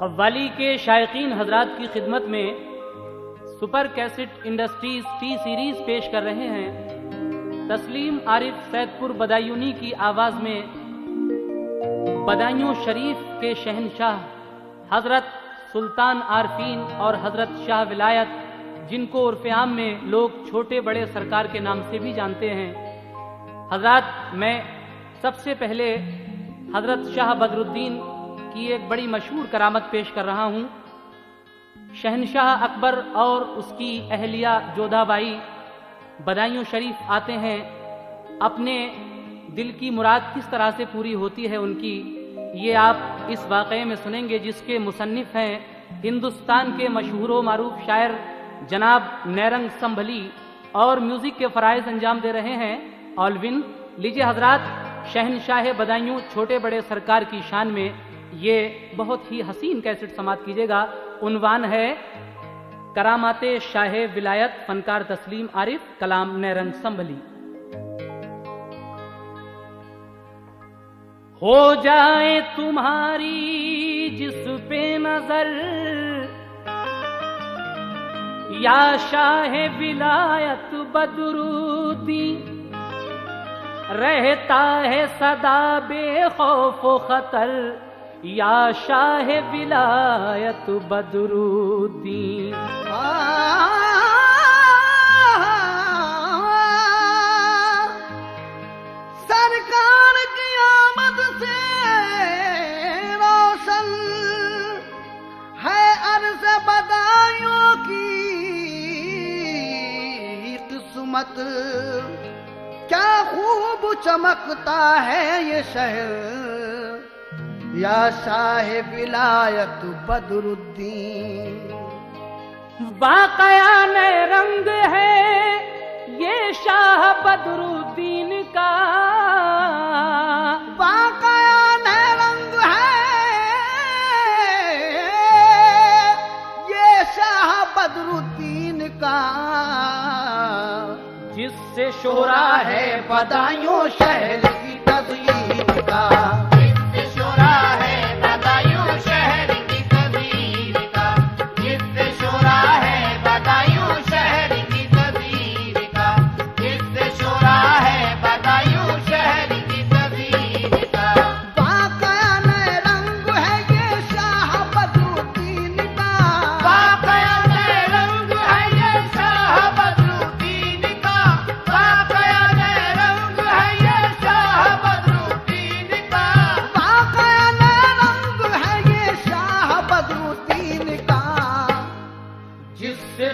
कव्वाली के शायकीन हजरात की खिदमत में super cassette industries T series पेश कर रहे हैं तस्लीम आरिफ सैदपुर बदायूनी की आवाज में बदायूं शरीफ के शहनशाह हजरत सुल्तान आरफीन और हजरत शाह विलायत, जिनको उर्फ़े आम में लोग छोटे बड़े सरकार के नाम से भी जानते हैं। हजरात, मैं सबसे पहले हजरत शाह बदरुद्दीन की एक बड़ी मशहूर करामत पेश कर रहा हूँ। शहनशाह अकबर और उसकी अहलिया जोधाबाई बदायूं शरीफ आते हैं। अपने दिल की मुराद किस तरह से पूरी होती है उनकी, ये आप इस वाक़े में सुनेंगे, जिसके मुसन्निफ हैं हिंदुस्तान के मशहूर मारूफ शायर जनाब नैरंग संभली और म्यूज़िक के फ़राइज़ अंजाम दे रहे हैं ऑलविन। लीजिए हजरात, शहनशाह बदायूं छोटे बड़े सरकार की शान में ये बहुत ही हसीन कैसेट समात कीजिएगा। उन्वान है करामाते शाह विलायत, फनकार तस्लीम आरिफ, कलाम नैरंग संभली। हो जाए तुम्हारी जिस पे नजर या शाह विलायत बदरुद्दीन, रहता है सदा बेखौफ खतर या शाह विलायत बदरुद्दीन। सरकार की आमद से रोशन है अर्ज़ बदायूं की किस्मत, क्या खूब चमकता है ये शहर या शाह विलायत बदरुद्दीन। बाक़या नए रंग है ये शाह बदरुद्दीन का, बाक़या नए रंग है ये शाह बदरुद्दीन का, जिससे शोहरा है बदायूं शहर की तज़यीन का।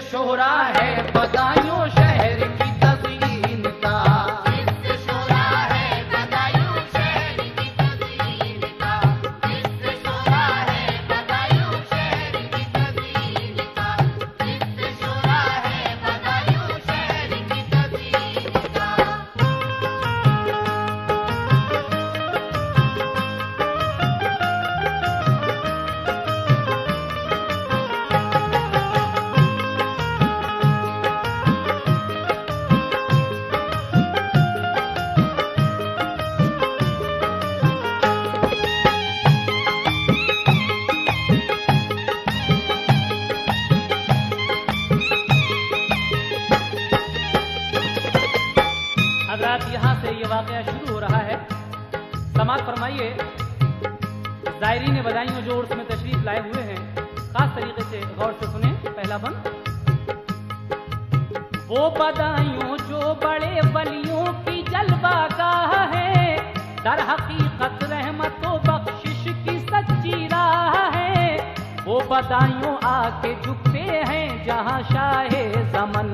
शोहरा है बदायूं शहर की तज़यीन का, जिससे शोहरा है बदायूं शहर की तज़यीन का, जिससे शोहरा है बदायूं शहर की तज़यीन का, जिससे शोहरा है बदायूं शहर की तज़यीन का। यहाँ से ये वाक़या शुरू हो रहा है। समात फरमाइए, ज़ायरीन बदायूं जो उर्स में तशरीफ लाए हुए हैं, खास तरीके से गौर से सुने। पहला बंद, वो बदायूं जो बड़े वलियों की जलवागाह है, दर हकीकत रहमतो बख्शिश की सच्ची राह है। वो बदायूं आके झुकते हैं जहाँ शाहे ज़मन,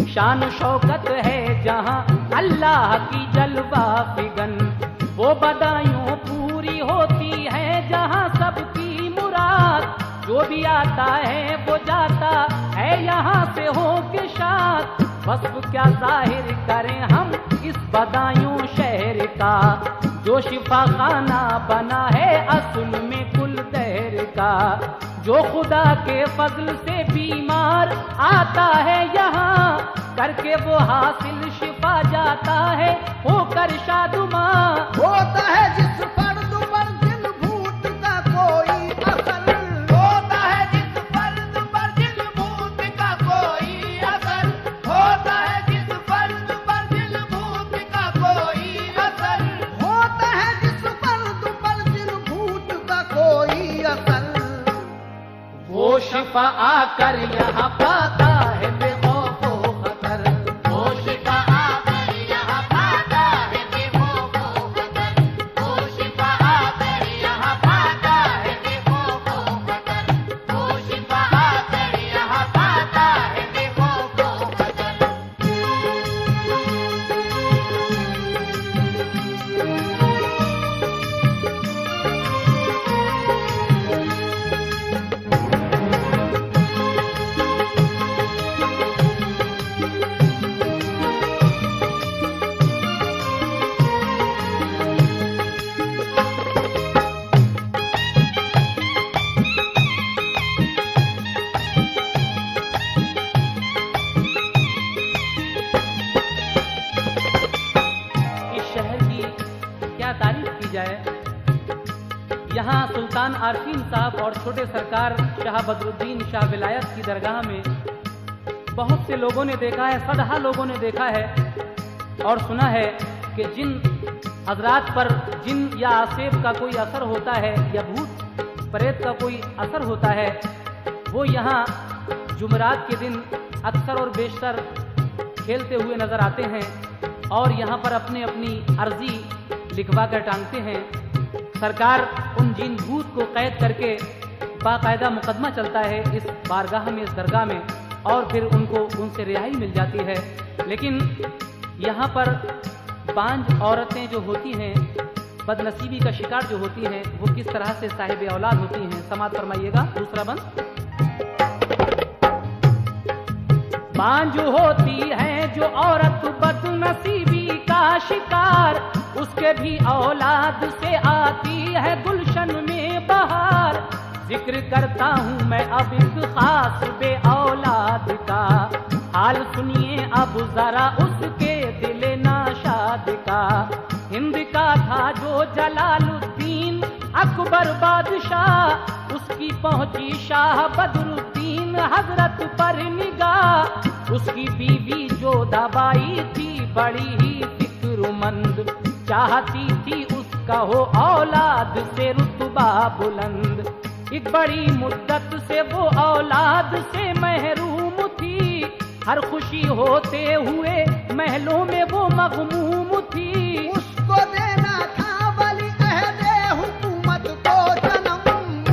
शान शौकत है जहाँ अल्लाह की जलवा फिगन। वो बदायूं पूरी होती है जहाँ सबकी मुराद, जो भी आता है वो जाता है यहाँ से हो के शाद। वस्फ क्या जाहिर करें हम इस बदायूं शहर का, जो शिफा खाना बना है असल में कुल दहर का। जो खुदा के फजल से बीमार आता है यहाँ, करके वो हासिल शिफा जाता है होकर शादुमा। होता है जिस फर्द पर दिल भूत का कोई असर, शिफा आकर यहाँ पाता है बेखौफो खतर। वो शिफा आकर यहाँ पाता है बेखौफो खतर। वो शिफा आकर यहाँ पाता है बेखौफो खतर। वो शिफा आकर यहाँ पाता है बेखौफो खतर। इस शहर की क्या तारीफ की जाए। यहाँ सुल्तान आरफीन साहब और छोटे सरकार शाह बदरुद्दीन शाह विलायत की दरगाह में बहुत से लोगों ने देखा है, सदहा लोगों ने देखा है और सुना है कि जिन हजरात पर जिन या आसेब का कोई असर होता है या भूत प्रेत का कोई असर होता है, वो यहाँ जुमरात के दिन अक्सर और बेशतर खेलते हुए नजर आते हैं और यहाँ पर अपने अपनी अर्जी लिखवा कर टांगते हैं। सरकार उन जिन भूत को कैद करके बाकायदा मुकदमा चलता है इस बारगाह में, इस दरगाह में, और फिर उनको उनसे रिहाई मिल जाती है। लेकिन यहाँ पर बांझ औरतें जो होती हैं, बदनसीबी का शिकार जो होती हैं, वो किस तरह से साहिब औलाद होती हैं, समाप्त फरमाइएगा। दूसरा बंद। बांझ होती है जो औरत बदनसीबी का शिकार, उसके भी औलाद से आती है गुलशन में बहार। जिक्र करता हूँ मैं अब एक खास बे औलाद का, हाल सुनिए अब जरा उसके दिल नाशाद का। हिंद का था जो जलालुद्दीन अकबर बादशाह, उसकी पहुंची शाह बदरुद्दीन हजरत पर निगाह। उसकी बीवी जोधाबाई थी बड़ी ही फिक्रुमंद, चाहती थी उसका हो औलाद से रुतबा बुलंद। एक बड़ी मुद्दत से वो औलाद से महरूम थी, हर खुशी होते हुए महलों में वो मगमूम थी। उसको देना था वली अहदे हुकूमत को जन्म।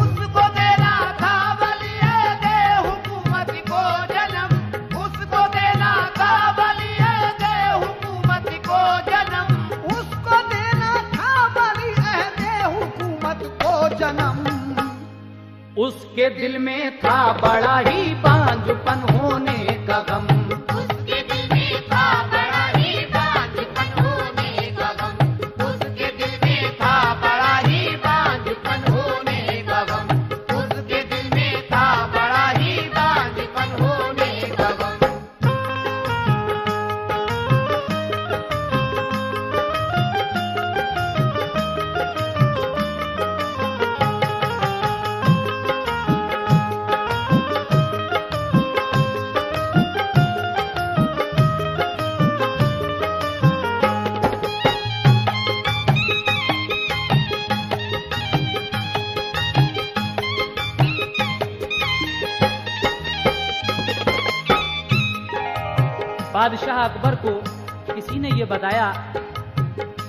उसको देना था वली-ए-दे हुकूमत को जन्म। उसको देना था वली-ए-दे हुकूमत को जन्म। उसको देना था वली अहदे हुकूमत को जन्म। उसके दिल में था बड़ा ही बांझपन होने का गम। उसके दिल में था बड़ा ही बांझपन होने का गम। उसके दिल में था बड़ा ही बांझपन होने का गम। उसके दिल में था बड़ा ही बांझपन होने का गम। बादशाह अकबर को किसी ने ये बताया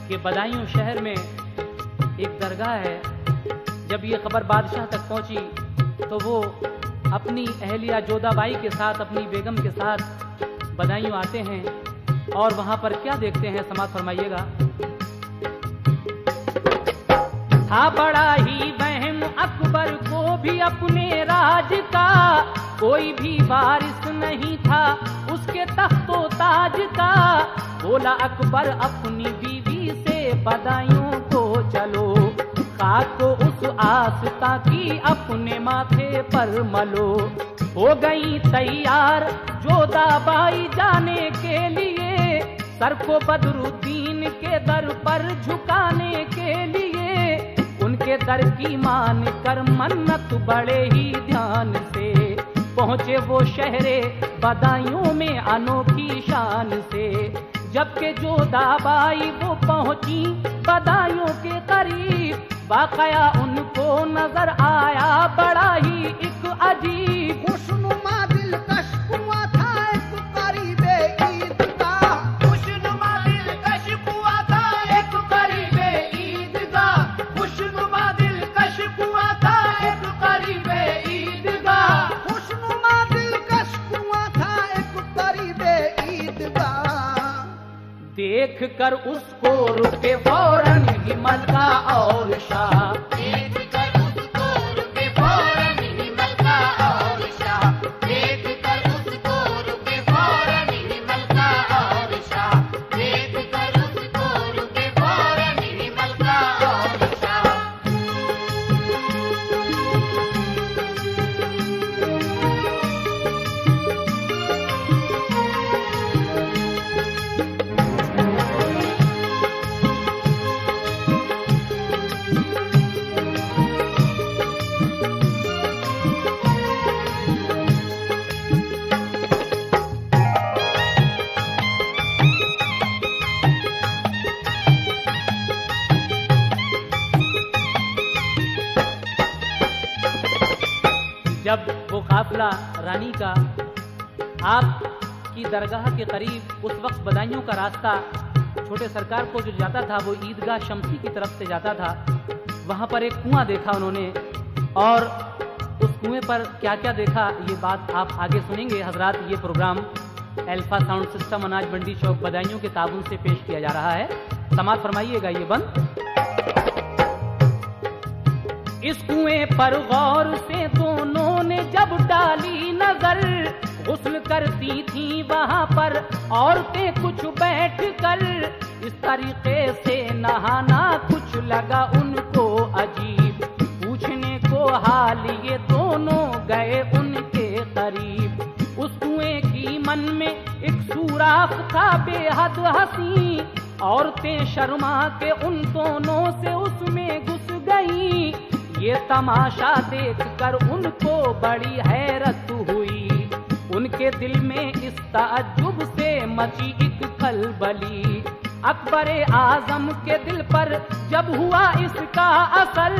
कि बदायूं शहर में एक दरगाह है। जब ये खबर बादशाह तक पहुंची तो वो अपनी अहलिया जोधाबाई के साथ, अपनी बेगम के साथ बदायूं आते हैं और वहां पर क्या देखते हैं, समाप्त फरमाइएगा। था बड़ा ही वहम अकबर को भी अपने राज का, कोई भी वारिस नहीं था उसके तख्तो ताज का। बोला अकबर अपनी बीवी से बदायूं को चलो, खाक को उस आस्था की अपने माथे पर मलो। हो गई तैयार जोधाबाई जाने के लिए, सर को बदरुद्दीन के दर पर झुकाने के लिए। उनके दर की मान कर मन्नत बड़े ही ध्यान से, पहुंचे वो शहरे बदायूं में अनोखी शान से। जबकि जोधाबाई वो पहुंची बदायूं के करीब, वाकया उनको नजर आया बड़ा ही एक अजीब। खुशनुमा दिलकश कुआं था एक करीबे ईदगाह। खुशनुमा दिलकश कुआं था एक करीबे ईदगाह। खुशनुमा दिलकश कुआं था एक करीबे ईदगाह। खुशनुमा दिलकश कुआं था एक करीबे ईदगाह। देख कर उसको रुके फौरन ही मलका और शाह। देख कर उसको रुके फौरन ही मलका और शाह। देख कर उसको रुके फौरन ही मलका और शाह। देख कर उसको रुके फौरन ही मलका और शाह। जब वो काफिला रानी का आपकी दरगाह के करीब उस वक्त बदायूं का रास्ता छोटे सरकार को जो जाता था वो ईदगाह शमसी की तरफ से जाता था, वहाँ पर एक कुआं देखा उन्होंने। और उस कुएं पर क्या क्या देखा ये बात आप आगे सुनेंगे हजरात। ये प्रोग्राम अल्फा साउंड सिस्टम अनाज मंडी चौक बदायूं के ताबून से पेश किया जा रहा है। समाज फरमाइएगा ये बंद। इस कुएं पर गौर से दोनों ने जब डाली नजर, गुस्ल करती थी वहां पर औरतें कुछ बैठ कर। इस तरीके से नहाना कुछ लगा उनको अजीब। पूछने को हाल ये दोनों गए उनके करीब। उस कुएं की मन में एक सुराख था बेहद हंसी। औरतें शर्मा के उन दोनों से उसमें घुस गई। ये तमाशा देखकर उनको बड़ी हैरत हुई। उनके दिल में इस ताज्जुब से मची एक खलबली। अकबर आजम के दिल पर जब हुआ इसका असर,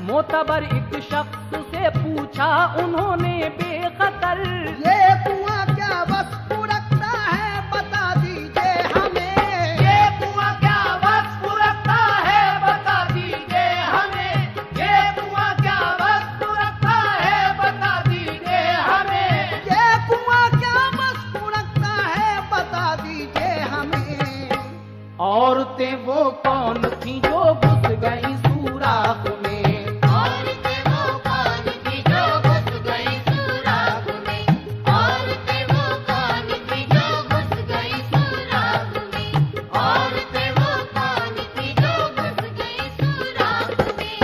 मोतबर एक शख्स से पूछा उन्होंने बेखतर। ये कुआं क्या वस्तु रखता है बता दीजिए हमें। ये कुआं क्या वस्तु रखता है बता दीजिए हमें। ये कुआं क्या वस्तु रखता है बता दीजिए हमें। ये कुआं क्या वस्तु रखता है बता दीजिए हमें। औरतें वो कौन थी जो घुस गई सुराख में। औरतें वो कौन थी जो घुस गई सुराख में। औरतें वो कौन थी जो घुस गई सुराख में। औरतें वो कौन थी जो घुस गई सुराख में।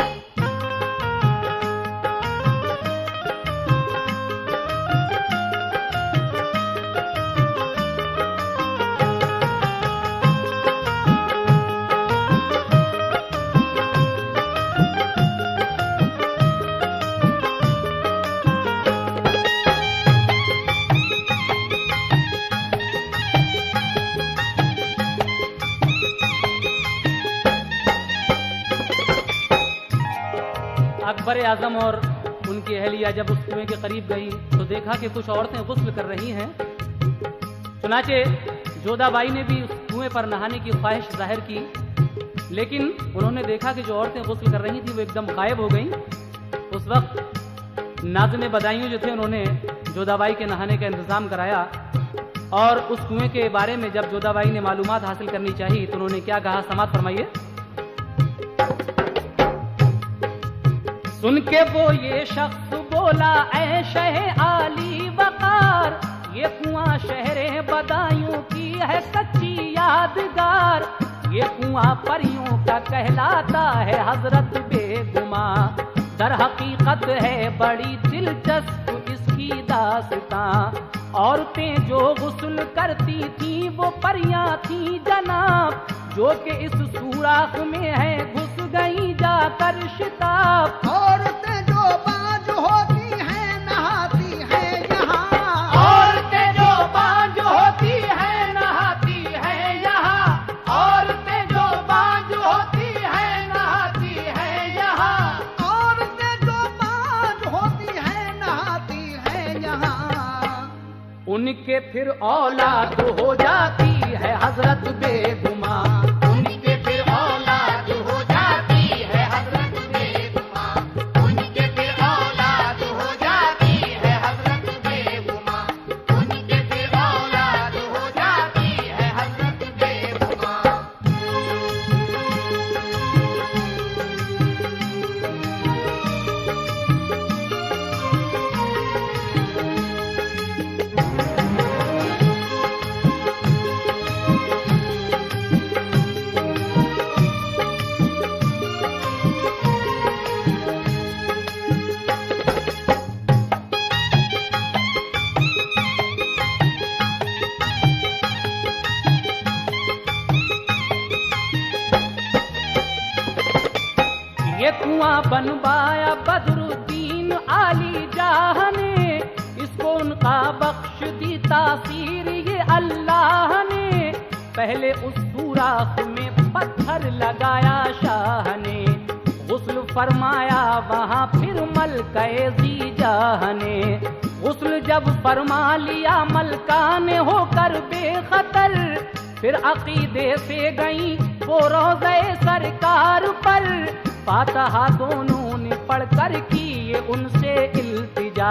अकबर आजम और उनकी अहलिया जब उस कुएं के करीब गई तो देखा कि कुछ औरतें गुस्ल कर रही हैं। चुनाचे जोधाबाई ने भी उस कुएं पर नहाने की ख्वाहिश जाहिर की, लेकिन उन्होंने देखा कि जो औरतें गुस्ल कर रही थी वो एकदम गायब हो गईं। उस वक्त नाज़िम बदायूं जो थे उन्होंने जोधाबाई के नहाने का इंतजाम कराया। और उस कुएं के बारे में जब जोधाबाई ने मालूमात हासिल करनी चाहिए तो उन्होंने क्या कहा, समात फरमाइए। सुन के वो ये शख्स बोला, ऐ शह आली वकार, ये कुआं शहरे बदायूं की है सच्ची यादगार। ये कुआं परियों का कहलाता है हजरत बेगुमा, दर हकीकत है बड़ी दिलचस्प इसकी दास्तां। औरतें जो गुस्ल करती थी वो परियां थी जनाब, जो कि इस सुराख में है घुस गई जाकर शिताब। औरतें जो बाज होती हैं नहाती हैं यहाँ। औरतें जो बांझ होती हैं नहाती हैं यहाँ। औरतें जो बांझ होती हैं नहाती हैं यहाँ। उनके फिर औलाद हो जाती है हजरत बेगुमान। उनके फिर औलाद हो जाती है हजरत बेगुमान। उनके फिर औलाद हो जाती है हजरत बेगुमान। उनके फिर औलाद हो जाती है हजरत बेगुमान। ये कुआं बनवाया बदरुद्दीन आली जाह ने, इसको उनका बख्श दी तासीर ये अल्लाह ने। पहले उस सुराख में पत्थर लगाया शाह ने, गुस्ल फरमाया वहां फिर मलके जीजाह ने। गुस्ल जब फरमा लिया मलका ने होकर बेखतर, फिर अकीदे से गई वो रोज़े सरकार पर। फातिहा दोनों ने पढ़कर की ये उनसे इल्तिजा,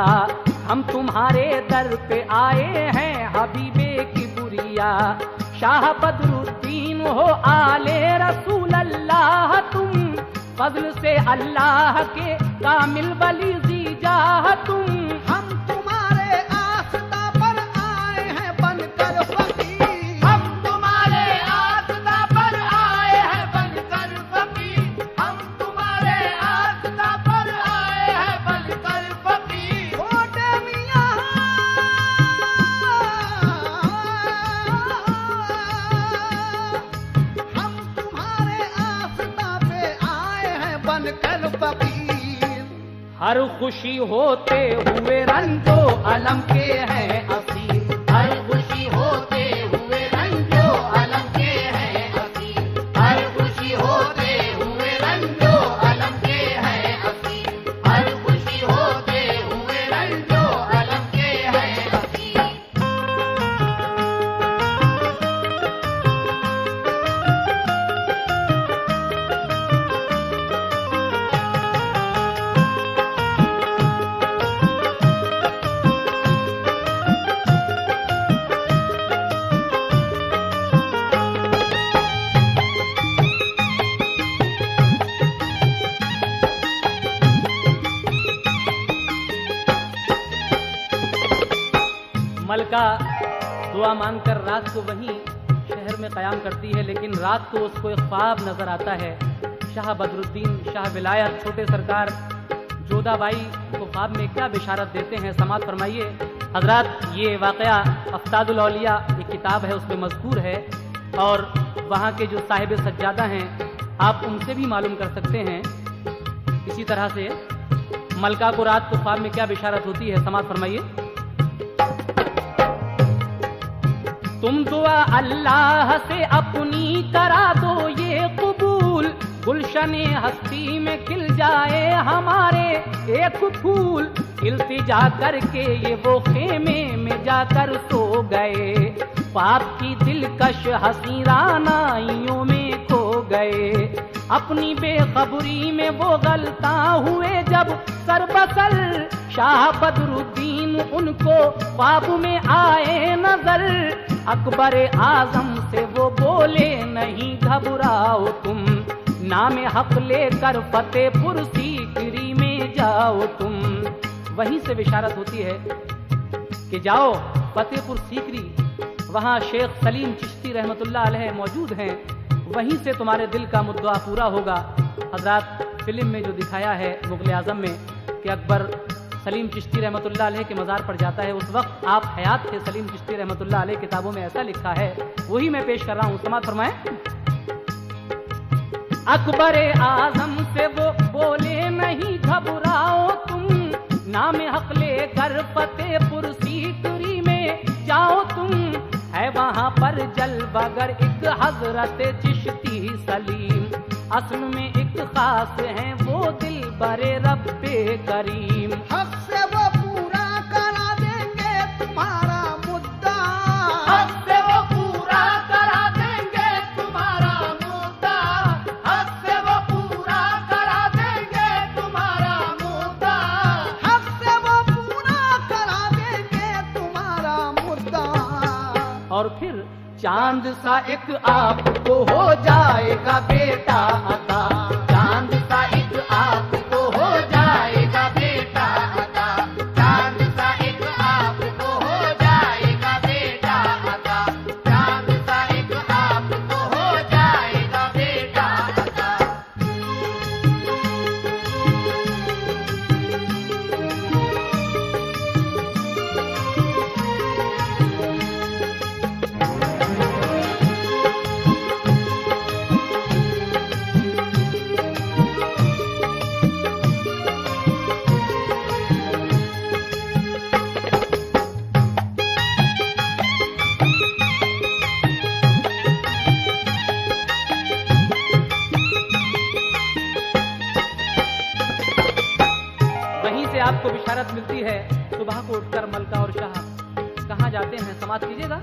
हम तुम्हारे दर पे आए हैं हबीबे की बुरिया। शाह बदरुद्दीन हो आले रसूल अल्लाह, तुम फजल से अल्लाह के कामिल वली जीजाह तुम। हम तुम्हारे आस्था पर आए हैं बनकर फकीर। हम तुम्हारे आस्था पर आए हैं बनकर फकीर। हम तुम्हारे आस्था पर आए हैं बनकर फकीर। छोटे मियां हम तुम्हारे आस्था पे आए हैं बनकर फकीर। हर खुशी होते हुए रंजो अलम के हैं असीर। हर खुशी होते हुए रंजो अलम के हैं असीर। हर खुशी होते हुए रंजो अलम के हैं असीर। हर खुशी होते हुए रंजो अलम के हैं असीर। मलका दुआ मांगकर रात को वहीं शहर में कयाम करती है, लेकिन रात को उसको एक ख्वाब नजर आता है। शाह बदरुद्दीन शाह विलायत छोटे सरकार जोधाबाई को ख्वाब में क्या बिशारत देते हैं, समात फरमाइए हजरात। ये वाकया अफ्तादुल औलिया एक किताब है उसमें मज़कूर है, और वहाँ के जो साहिब सज्जादा हैं आप उनसे भी मालूम कर सकते हैं। इसी तरह से मलका को रात को ख्वाब में क्या बिशारत होती है, समात फरमाइए। तुम दुआ अल्लाह से अपनी करा दो ये कबूल, गुलशने हस्ती में खिल जाए हमारे एक फूल। इल्तिजा करके ये वो खेमे में जाकर सो गए, पाप की दिलकश हंसी रानाइयों में खो गए। अपनी बेखबरी में वो गलता हुए जब सरबसर, शाह बदरुद्दीन उनको ख्वाब में आए नजर। अकबर आजम से वो बोले नहीं घबराओ तुम, नाम हक लेकर फतेहपुर सीकरी में जाओ तुम। वहीं से बिशारत होती है कि जाओ फतेहपुर सीकरी, वहाँ शेख सलीम चिश्ती रहमतुल्लाह अलैह मौजूद हैं, वहीं से तुम्हारे दिल का मुद्दा पूरा होगा। हजरात फिल्म में जो दिखाया है मुगल आजम में कि अकबर सलीम चिश्ती रहमतुल्लाह अलैह के मज़ार पर जाता है, उस वक्त आप हयात थे सलीम चिश्ती रहमतुल्लाह अलैह, किताबों में ऐसा लिखा है, वही मैं पेश कर रहा हूँ, समात फरमाएं। अकबर आजम से वो बोले नहीं घबराओ तुम, नाम हक लेकर फतेहपुर सीकरी में जाओ तुम। है वहाँ पर जलवागर एक हजरत चिश्ती सलीम, असल में एक खास हैं वो दिल बरे रब्बे करीम। हक से वो पूरा करा देंगे तुम्हारा मुद्दा चांद सा एक आपको हो जाएगा बेटा अता, चांद सा एक आपको हो जाएगा बेटा अता, चांद सा एक आपको हो जाएगा बेटा अता, चांद सा एक आपको हो जाएगा बेटा अता। वहीं से आपको बिशारत मिलती है। सुबह को उठकर मलका और शाह कहाँ जाते हैं, समाप्त कीजिएगा।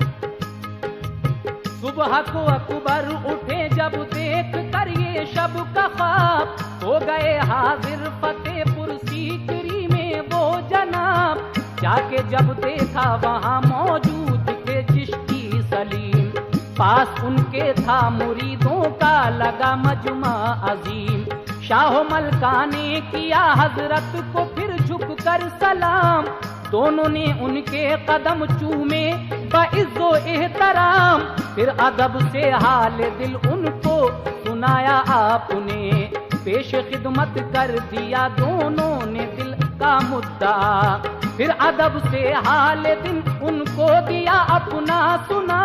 सुबह को अकबर उठे जब देख कर ये शब का ख्वाब, हो गए हाजिर फतेहपुर सीकरी में वो जनाब। जाके जब देखा वहाँ मौजूद थे चिश्ती सलीम, पास उनके था मुरीदों का लगा मजमा अजीम। शाह मलका ने किया हजरत को फिर झुक कर सलाम, दोनों ने उनके कदम चूमे बइज़्ज़ो एहतराम। फिर अदब से हाल दिल उनको सुनाया आपने, पेश खिदमत कर दिया दोनों ने दिल का मुद्दा। फिर अदब से हाल दिल उनको दिया अपना सुना,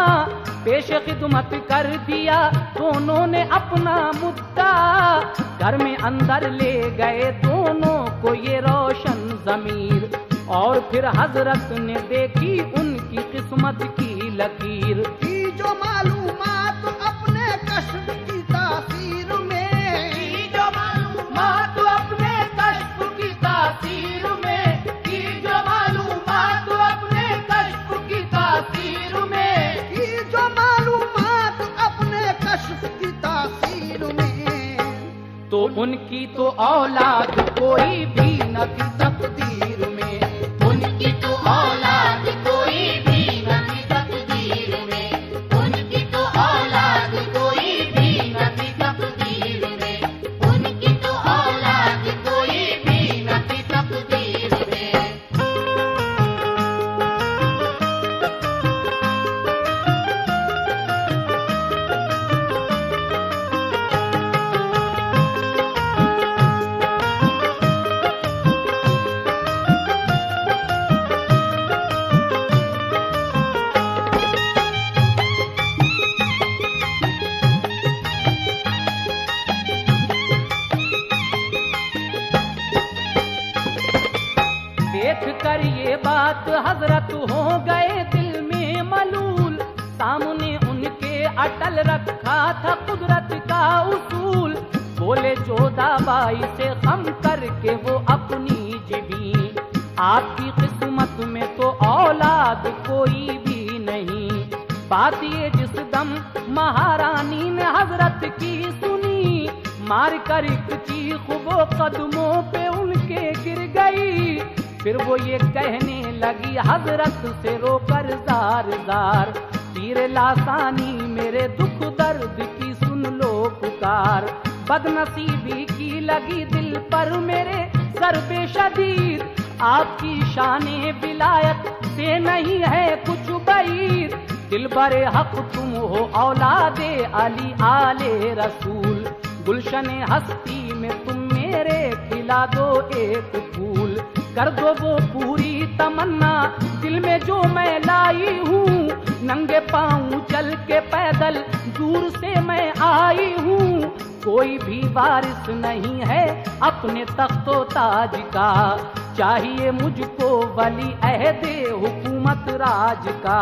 पेश खिदमत कर दिया दोनों ने अपना मुद्दा। घर में अंदर ले गए दोनों को ये रोशन ज़मीर, और फिर हजरत ने देखी उनकी किस्मत की लकीर। की जो मालूमात अपने कश्फ की तासीर में, की जो मालूमात अपने कश्फ की तासीर में, की जो मालूमात अपने कश्फ की तासीर में, की जो मालूमात अपने कश्फ की तासीर में, तो उनकी तो औलाद कोई भी न थी तकदीर में। उनकी तो औलाद कोई भी न थी तकदीर में, उनकी तो औलाद कोई भी न थी तकदीर में, उनकी तो औलाद कोई भी न थी तकदीर में। देख कर ये बात हजरत हो गए दिल में मलूल, सामने उनके अटल रखा था कुदरत का उसूल। बोले जोधाबाई से खम करके वो अपनी जिबी, आपकी किस्मत में तो औलाद कोई भी नहीं। बात ये जिस दम महारानी ने हजरत की सुनी, मार कर एक चीख वो कदमों पे उनके गिर गई। फिर वो ये कहने लगी हजरत से रोकर जार जार, तीर लासानी मेरे दुख दर्द की सुन लो पुकार। बदनसीबी की लगी दिल पर मेरे ज़र्बे शदीद, आपकी शाने विलायत से नहीं है कुछ बैर। दिल बरे हक तुम हो औलादे अली आले रसूल, गुलशने हस्ती में तुम मेरे खिला दो एक फूल। कर दो वो पूरी तमन्ना दिल में जो मैं लाई हूँ, नंगे पाँव चल के पैदल दूर से मैं आई हूँ। कोई भी वारिस नहीं है अपने तख्तो ताज का, चाहिए मुझको वली अहदे हुकूमत राज का।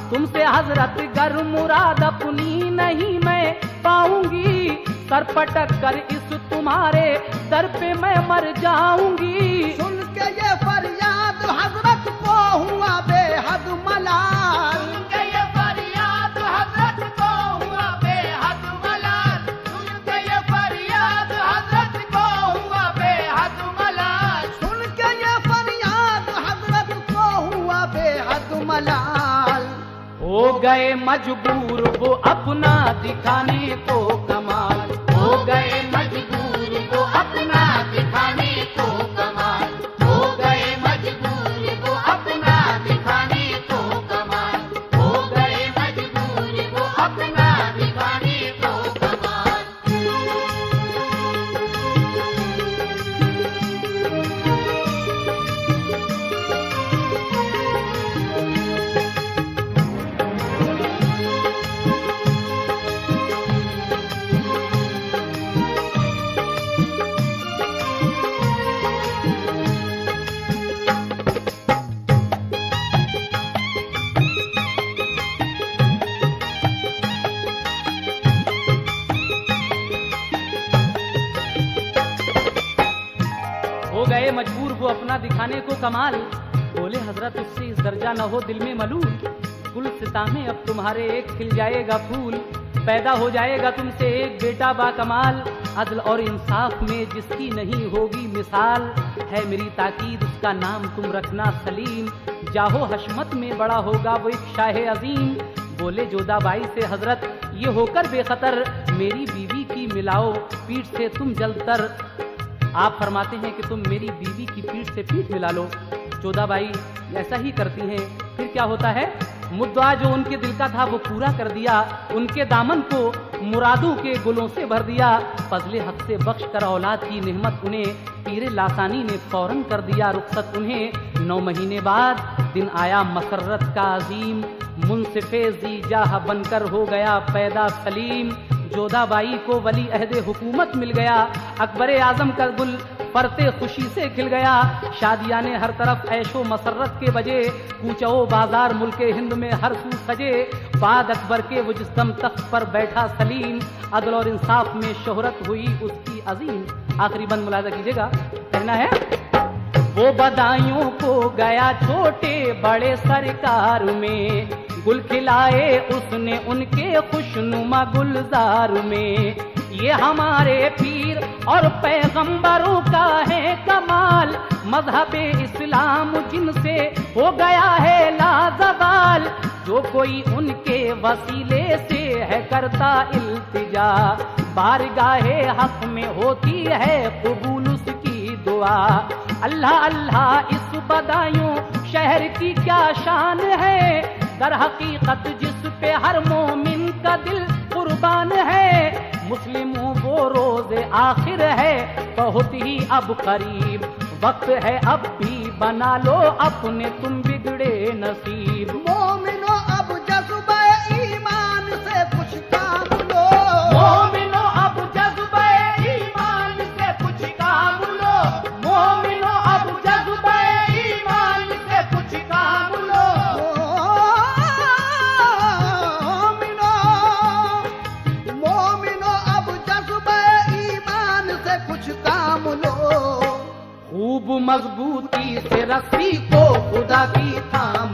तुमसे हजरत गर मुराद अपनी नहीं मैं पाऊंगी, सर पटक कर इस तुम्हारे दर पे मैं मर जाऊंगी। सुन के ये फरियाद हजरत को हुआ बेहद मलाल, सुन के ये फरियाद हजरत को हुआ बेहद मलाल, सुन के ये फरियाद हजरत को हुआ बेहद मलाल, सुन के ये फरियाद हजरत को हुआ बेहद मलाल। ओ हो गए मजबूर वो अपना दिखाने को कमाल, हो गए मजबूर वो अपना दिखाने को कमाल, हो गए मजबूर वो अपना दिखाने को कमाल, हो गए मजबूर वो अपना दिखाने को कमाल। हो गए मजबूर वो अपना दिखाने को कमाल। बोले हजरत उससे इस दर्जा न हो दिल में मलूल, कुल सितामे अब तुम्हारे एक खिल जाएगा फूल, पैदा हो जाएगा तुमसे एक बेटा बाकमाल। अदल और इंसाफ में जिसकी नहीं होगी मिसाल, है मेरी ताकीद उसका नाम तुम रखना सलीम, जाहो हशमत में बड़ा होगा वो एक शाह अजीम। बोले जोधाबाई से हजरत ये होकर बेखतर, मेरी बीवी की मिलाओ पीठ से तुम जलतर। आप फरमाते हैं कि तुम मेरी बीवी की पीठ से पीठ मिला लो। जोधाबाई ऐसा ही करती हैं। फिर क्या होता है, मुद्दा जो उनके दिल का था वो पूरा कर दिया, उनके दामन को मुरादों के गुलों से भर दिया। फजले हक से बख्श कर औलाद की नेमत उन्हें पीरे लासानी ने फौरन कर दिया रुखसत उन्हें। 9 महीने बाद दिन आया मसर्रत का अजीम, मुंसिफे ज़ीजाह बनकर हो गया पैदा सलीम। जोधाबाई को वली अहदे हुकूमत मिल गया, अकबर आजम का गुल परते खुशी से खिल गया। शादियां ने हर तरफ ऐशो मसर्रत के बजे, कूचो बाजार मुल्के हिंद में हर सू सजे। बाद अकबर के वो जिस दम तख्त पर बैठा सलीम, अदल और इंसाफ में शोहरत हुई उसकी अजीम। आखिरी बंद मुलाजा कीजिएगा, कहना है वो बदायूं को गया छोटे बड़े सरकार में, गुल खिलाए उसने उनके खुशनुमा गुलजार में। ये हमारे पीर और पैगंबरों का है कमाल, मजहबे इस्लाम जिनसे हो गया है लाजवाल। जो कोई उनके वसीले से है करता इल्तिजा, बारगाहे हक में होती है कबूल उसकी दुआ। अल्लाह अल्लाह इस बदायूं शहर की क्या शान है, दर हकीकत जिस पे हर मोमिन का दिल कुर्बान है। मुस्लिमों वो रोज़े आखिर है बहुत ही अब करीब, वक्त है अब भी बना लो अपने तुम बिगड़े नसीब। मोमिनो अब जज्बे ईमान से कुछ काम लो, मोमिनो अब जज्बे ईमान से कुछ काम लो, मोमिनो अब जज्बे ईमान से कुछ काम लो। मोमिनो अब जज्बे ईमान से कुछ काम लो। खूब मजबूती से रस्सी को खुदा की थाम